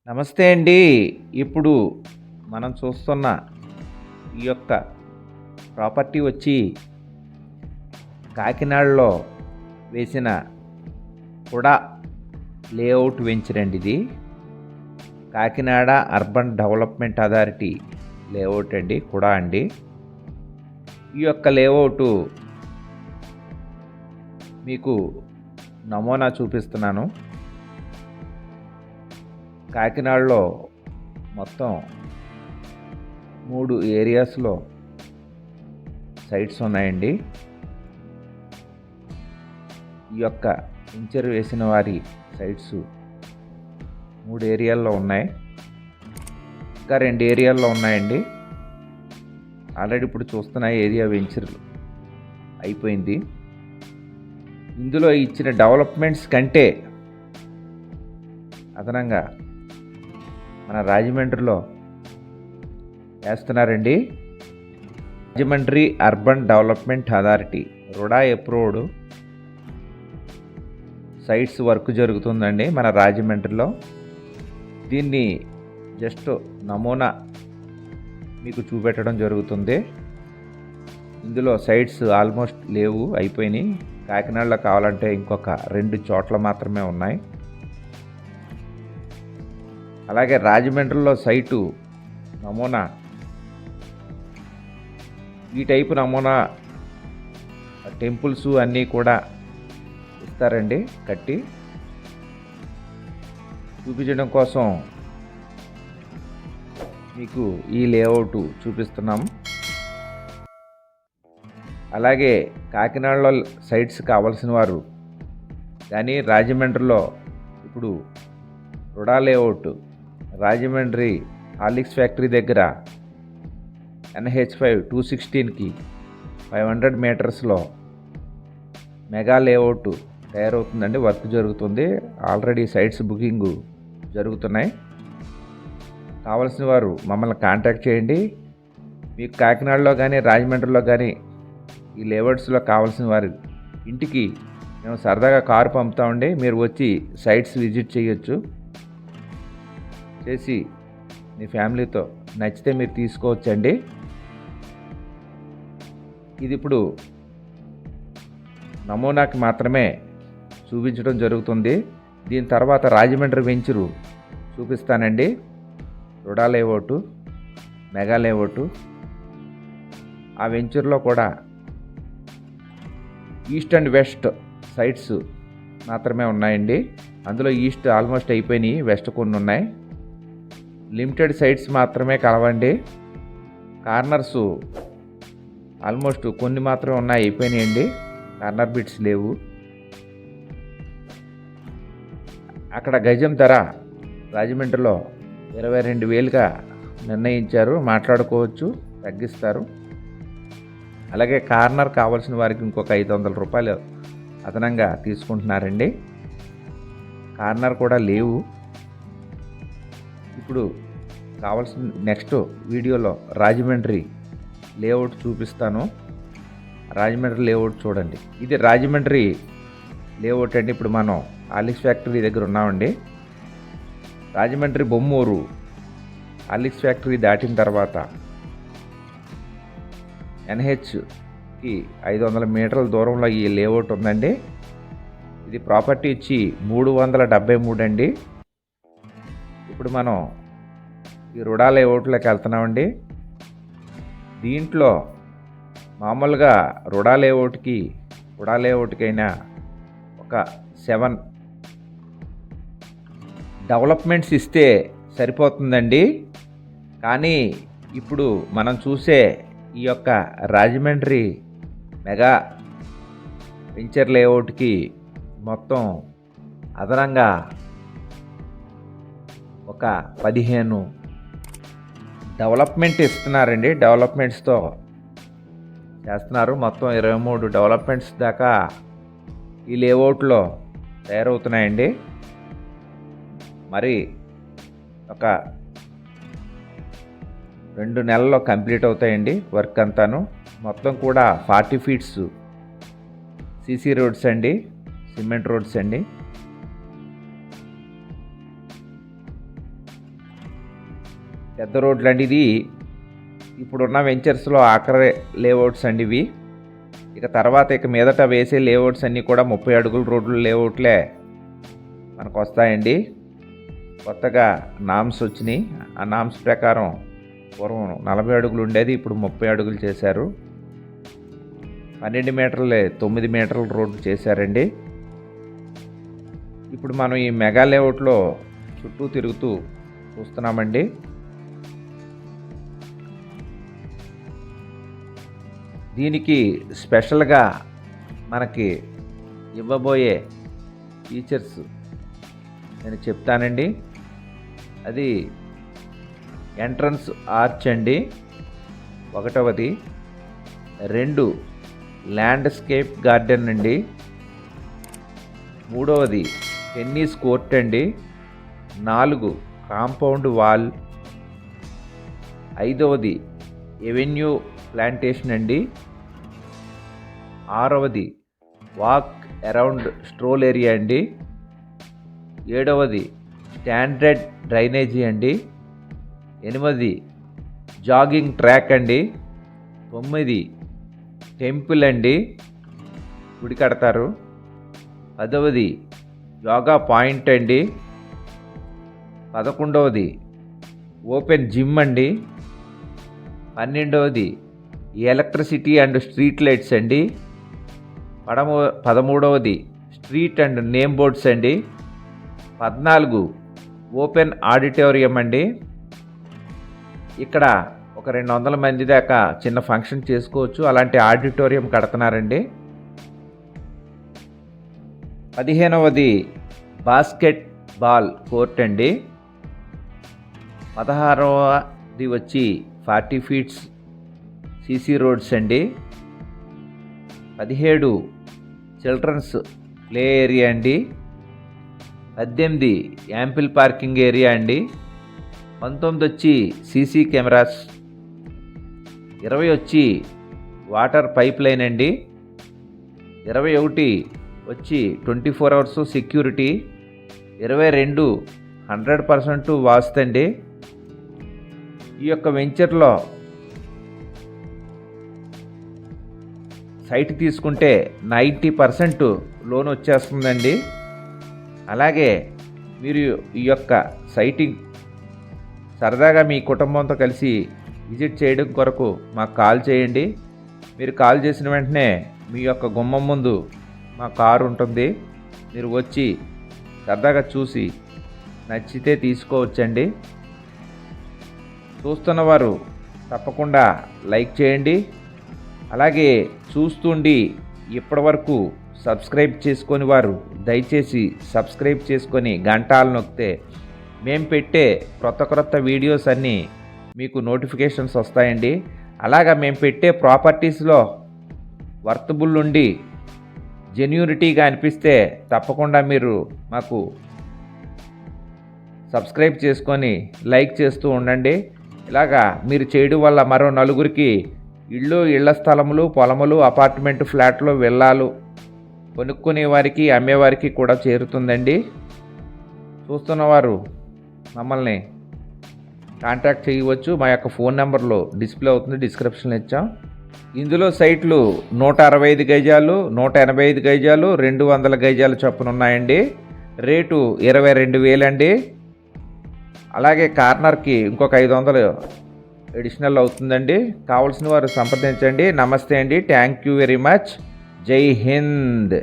నమస్తే అండి. ఇప్పుడు మనం చూస్తున్న ఈ యొక్క ప్రాపర్టీ వచ్చి కాకినాడలో వేసిన కూడా లేఅవుట్ వెంచర్ అండి ఇది. Kakinada urban development authority layout అండి కూడా అండి. ఈ యొక్క లేఅవుట్ మీకు నమూనా చూపిస్తున్నాను. కాకినాడలో మొత్తం 3 ఏరియాస్లో సైట్స్ ఉన్నాయండి. ఈ యొక్క వెంచర్ వేసిన వారి సైట్స్ 3 ఏరియాల్లో ఉన్నాయి. ఇంకా 2 ఏరియాల్లో ఉన్నాయండి. ఆల్రెడీ ఇప్పుడు చూస్తున్న ఏరియా వెంచర్ అయిపోయింది. ఇందులో ఇచ్చిన డెవలప్మెంట్స్ కంటే అదనంగా మన రాజమండ్రిలో వేస్తున్నారండి. Rajahmundry urban development authority RUDA approved sites work జరుగుతుందండి మన రాజమండ్రిలో. దీన్ని జస్ట్ నమూనా మీకు చూపెట్టడం జరుగుతుంది. ఇందులో సైట్స్ ఆల్మోస్ట్ లేవు, అయిపోయినాయి. కాకినాడలో కావాలంటే ఇంకొక 2 చోట్ల మాత్రమే ఉన్నాయి. అలాగే రాజమండ్రిలో సైటు నమూనా ఈ టైపు నమూనా టెంపుల్స్ అన్నీ కూడా ఇస్తారండి కట్టి. చూపించడం కోసం మీకు ఈ లేఅవుట్ చూపిస్తున్నాము. అలాగే కాకినాడలో సైట్స్ కావాల్సిన వారు కానీ రాజమండ్రిలో ఇప్పుడు RUDA layout Rajahmundry Horlicks factory దగ్గర NH5 216కి 500 మీటర్స్లో మెగా లేఅవుట్ తయారవుతుందండి. వర్క్ జరుగుతుంది. ఆల్రెడీ సైట్స్ బుకింగ్ జరుగుతున్నాయి. కావాల్సిన వారు మమ్మల్ని కాంటాక్ట్ చేయండి. మీకు కాకినాడలో కానీ రాజమండ్రిలో కానీ ఈ లేఅవుట్స్లో కావాల్సిన వారు ఇంటికి మేము సరదాగా కారు పంపుతామండి. మీరు వచ్చి సైట్స్ విజిట్ చేయొచ్చు. చేసి మీ ఫ్యామిలీతో నచ్చితే మీరు తీసుకోవచ్చండి. ఇది ఇప్పుడు నమూనాకి మాత్రమే చూపించడం జరుగుతుంది. దీని తర్వాత రాజమండ్రి వెంచరు చూపిస్తానండి. RUDA layout, mega layout. ఆ వెంచర్లో కూడా ఈస్ట్ అండ్ వెస్ట్ సైట్స్ మాత్రమే ఉన్నాయండి. అందులో ఈస్ట్ ఆల్మోస్ట్ అయిపోయినాయి, వెస్ట్ కొన్ని ఉన్నాయి. లిమిటెడ్ సైట్స్ మాత్రమే కలవండి. కార్నర్స్ ఆల్మోస్ట్ కొన్ని మాత్రమే ఉన్నాయి, అయిపోయినాయండి. కార్నర్ బిట్స్ లేవు. అక్కడ గజం ధర రాజమండ్రిలో 22,000గా నిర్ణయించారు. మాట్లాడుకోవచ్చు, తగ్గిస్తారు. అలాగే కార్నర్ కావాల్సిన వారికి ఇంకొక 500 రూపాయలు అదనంగా తీసుకుంటున్నారండి. కార్నర్ కూడా లేవు. ఇప్పుడు కావాల్సిన నెక్స్ట్ వీడియోలో రాజమండ్రి లేఅవుట్ చూపిస్తాను. రాజమండ్రి లేఅవుట్ చూడండి. ఇది రాజమండ్రి లేఅవుట్ అండి. ఇప్పుడు మనం హార్లిక్స్ ఫ్యాక్టరీ దగ్గర ఉన్నామండి. రాజమండ్రి బొమ్మూరు హార్లిక్స్ ఫ్యాక్టరీ దాటిన తర్వాత NHకి 500 మీటర్ల దూరంలో ఈ లేఅవుట్ ఉందండి. ఇది ప్రాపర్టీ ఇచ్చి 373 అండి. ఇప్పుడు మనం ఈ రుడా లేఅవుట్లోకి వెళ్తున్నామండి. దీంట్లో మామూలుగా రుడా లేఅవుట్కైనా ఒక 7 డెవలప్మెంట్స్ ఇస్తే సరిపోతుందండి. కానీ ఇప్పుడు మనం చూసే ఈ యొక్క రాజమండ్రి మెగా వెంచర్ లేఅవుట్కి మొత్తం అదనంగా ఒక 15 డెవలప్మెంట్ ఇస్తున్నారండి. డెవలప్మెంట్స్తో చేస్తున్నారు. మొత్తం 23 డెవలప్మెంట్స్ దాకా ఈ లేఅవుట్లో తయారవుతున్నాయండి. మరి ఒక 2 నెలల్లో కంప్లీట్ అవుతాయండి వర్క్ అంతాను. మొత్తం కూడా 40 ఫీట్స్ సీసీ రోడ్స్ అండి, సిమెంట్ రోడ్స్ అండి. పెద్ద రోడ్లు అండి. ఇది ఇప్పుడున్న వెంచర్స్లో ఆఖరి లేఅవుట్స్ అండి ఇవి. ఇక తర్వాత మీదట వేసే లేఅవుట్స్ అన్నీ కూడా 30 అడుగుల రోడ్లు లేఅవుట్లే మనకు వస్తాయండి. కొత్తగా నామ్స్ వచ్చినాయి. ఆ నామ్స్ ప్రకారం పూర్వం 40 అడుగులు ఉండేది, ఇప్పుడు 30 అడుగులు చేశారు. 12 మీటర్లే 9 మీటర్ల రోడ్డు చేశారండి. ఇప్పుడు మనం ఈ మెగా లేఅవుట్లో చుట్టూ తిరుగుతూ చూస్తున్నామండి. దీనికి స్పెషల్గా మనకి ఇవ్వబోయే ఫీచర్స్ నేను చెప్తానండి. అది ఎంట్రన్స్ ఆర్చ్ అండి, ఒకటవది. 2 ల్యాండ్స్కేప్ గార్డెన్ అండి. 3వది టెన్నిస్ కోర్ట్ అండి. 4 కాంపౌండ్ వాల్. 5వది ఎవెన్యూ ప్లాంటేషన్ అండి. 6వది వాక్ అరౌండ్ స్ట్రోల్ ఏరియా అండి. 7వది స్టాండర్డ్ డ్రైనేజీ అండి. 8 జాగింగ్ ట్రాక్ అండి. 9 టెంపుల్ అండి, గుడి కడతారు. 10వది యోగా పాయింట్ అండి. 11వది ఓపెన్ జిమ్ అండి. 12వది ఎలక్ట్రిసిటీ అండ్ స్ట్రీట్ లైట్స్ అండి. 13వది స్ట్రీట్ అండ్ నేమ్ బోర్డ్స్ అండి. 14 ఓపెన్ ఆడిటోరియం అండి. ఇక్కడ ఒక 200 మంది దాకా చిన్న ఫంక్షన్ చేసుకోవచ్చు, అలాంటి ఆడిటోరియం కడుతున్నారండి. 15వది బాస్కెట్ బాల్ కోర్ట్ అండి. 16వది వచ్చి 40 ఫీట్స్ సీసీ రోడ్స్ అండి. 17 చిల్డ్రన్స్ ప్లే ఏరియా అండి. 18 యాంపిల్ పార్కింగ్ ఏరియా అండి. 19 వచ్చి సీసీ కెమెరాస్. 20 వచ్చి వాటర్ పైప్ లైన్ అండి. 21 వచ్చి 24 అవర్స్ సెక్యూరిటీ. 22 100% వాస్తు అండి. ఈ యొక్క వెంచర్లో సైట్ తీసుకుంటే 90% లోన్ వచ్చేస్తుందండి. అలాగే మీరు ఈ యొక్క సైటింగ్ సరదాగా మీ కుటుంబంతో కలిసి విజిట్ చేయడం కొరకు మాకు కాల్ చేయండి. మీరు కాల్ చేసిన వెంటనే మీ యొక్క గుమ్మం ముందు మా కారు ఉంటుంది. మీరు వచ్చి సరదాగా చూసి నచ్చితే తీసుకోవచ్చండి. చూస్తున్నవారు తప్పకుండా లైక్ చేయండి. అలాగే చూస్తుండి ఇప్పటివరకు సబ్స్క్రైబ్ చేసుకొని వారు దయచేసి సబ్స్క్రైబ్ చేసుకొని గంటలు నొక్కితే మేము పెట్టే క్రొత్త వీడియోస్ అన్నీ మీకు నోటిఫికేషన్స్ వస్తాయండి. అలాగా మేము పెట్టే ప్రాపర్టీస్లో వర్తబుల్ ఉండి జెన్యూనిటీగా అనిపిస్తే తప్పకుండా మీరు మాకు సబ్స్క్రైబ్ చేసుకొని లైక్ చేస్తూ ఉండండి. ఇలాగా మీరు చేయడం వల్ల మరో నలుగురికి ఇళ్ల స్థలములు, పొలములు, అపార్ట్మెంట్ ఫ్లాట్లు, విల్లాలు కొనుక్కునే వారికి, అమ్మేవారికి కూడా చేరుతుందండి. చూస్తున్నవారు మమ్మల్ని కాంటాక్ట్ చేయవచ్చు. మా యొక్క ఫోన్ నెంబర్లో డిస్ప్లే అవుతుంది, డిస్క్రిప్షన్లో ఇచ్చాం. ఇందులో సైట్లు 165 గజాలు, 185 గజాలు, 200 గజాలు చొప్పున ఉన్నాయండి. రేటు 22,000 అండి. అలాగే కార్నర్కి ఇంకొక 500 అడిషనల్ అవుతుందండి. కావాల్సిన వారు సంప్రదించండి. నమస్తే అండి. Thank you very much. జై హింద్.